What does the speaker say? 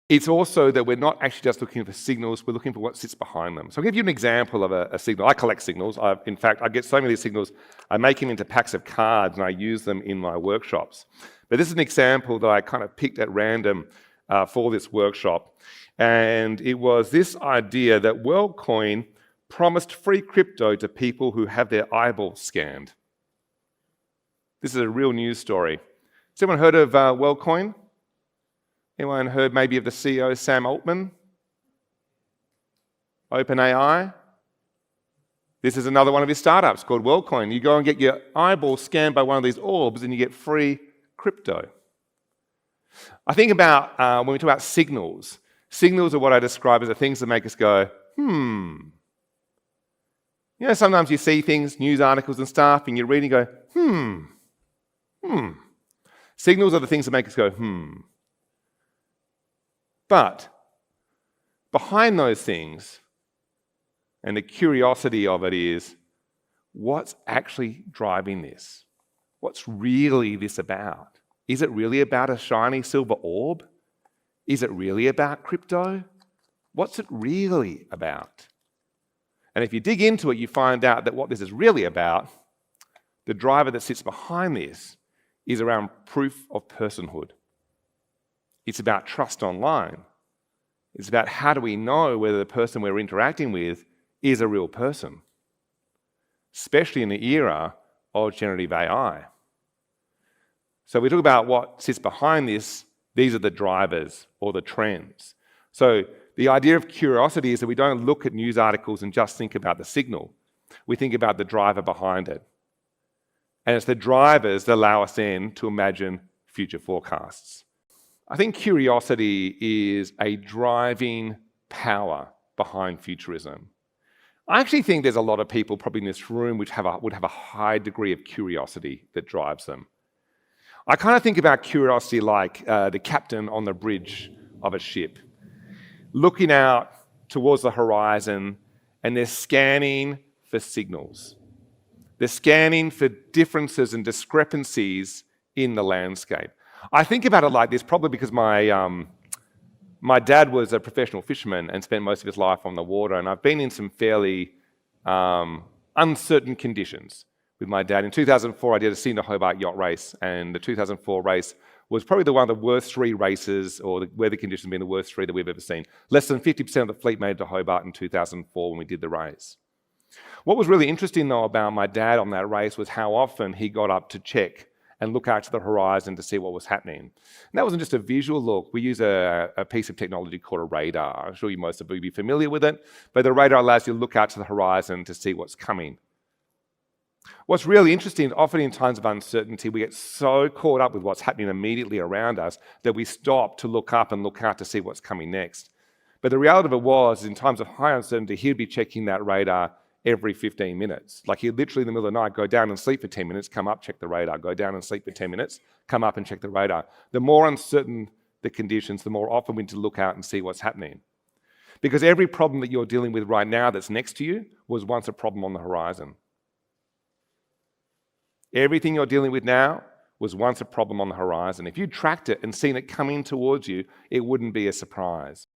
It's also that we're not actually just looking for signals, we're looking for what sits behind them. So I'll give you an example of a signal. I collect signals. In fact, I get so many of these signals, I make them into packs of cards and I use them in my workshops. But this is an example that I kind of picked at random for this workshop. And it was this idea that WorldCoin promised free crypto to people who have their eyeballs scanned. This is a real news story. Has anyone heard of WorldCoin? Anyone heard maybe of the CEO, Sam Altman? OpenAI? This is another one of his startups called WorldCoin. You go and get your eyeball scanned by one of these orbs and you get free crypto. I think about, when we talk about signals, signals are what I describe as the things that make us go, You know, sometimes you see things, news articles and stuff, and you read and go, Signals are the things that make us go, But behind those things, and the curiosity of it is, what's actually driving this? What's really this about? Is it really about a shiny silver orb? Is it really about crypto? What's it really about? And if you dig into it, you find out that what this is really about, the driver that sits behind this, is around proof of personhood. It's about trust online. It's about how do we know whether the person we're interacting with is a real person, especially in the era of generative AI. So we talk about what sits behind this. These are the drivers or the trends. So the idea of curiosity is that we don't look at news articles and just think about the signal. We think about the driver behind it. And it's the drivers that allow us then to imagine future forecasts. I think curiosity is a driving power behind futurism. I actually think there's a lot of people probably in this room which would have a high degree of curiosity that drives them. I kind of think about curiosity like the captain on the bridge of a ship, looking out towards the horizon, and they're scanning for signals. They're scanning for differences and discrepancies in the landscape. I think about it like this, probably because my dad was a professional fisherman and spent most of his life on the water, and I've been in some fairly uncertain conditions with my dad. In 2004, I did a Sydney to Hobart yacht race, and the 2004 race was probably one of the worst three races, or the weather conditions being the worst three that we've ever seen. Less than 50% of the fleet made it to Hobart in 2004 when we did the race. What was really interesting, though, about my dad on that race was how often he got up to check and look out to the horizon to see what was happening. And that wasn't just a visual look. We use a piece of technology called a radar. I'm sure most of you will be familiar with it, but the radar allows you to look out to the horizon to see what's coming. What's really interesting, often in times of uncertainty, we get so caught up with what's happening immediately around us that we stop to look up and look out to see what's coming next. But the reality of it was, in times of high uncertainty, he'd be checking that radar every 15 minutes. Like he'd literally in the middle of the night go down and sleep for 10 minutes, come up, check the radar, go down and sleep for 10 minutes, come up and check the radar. The more uncertain the conditions, the more often we need to look out and see what's happening. Because every problem that you're dealing with right now that's next to you was once a problem on the horizon. Everything you're dealing with now was once a problem on the horizon. If you tracked it and seen it coming towards you, it wouldn't be a surprise.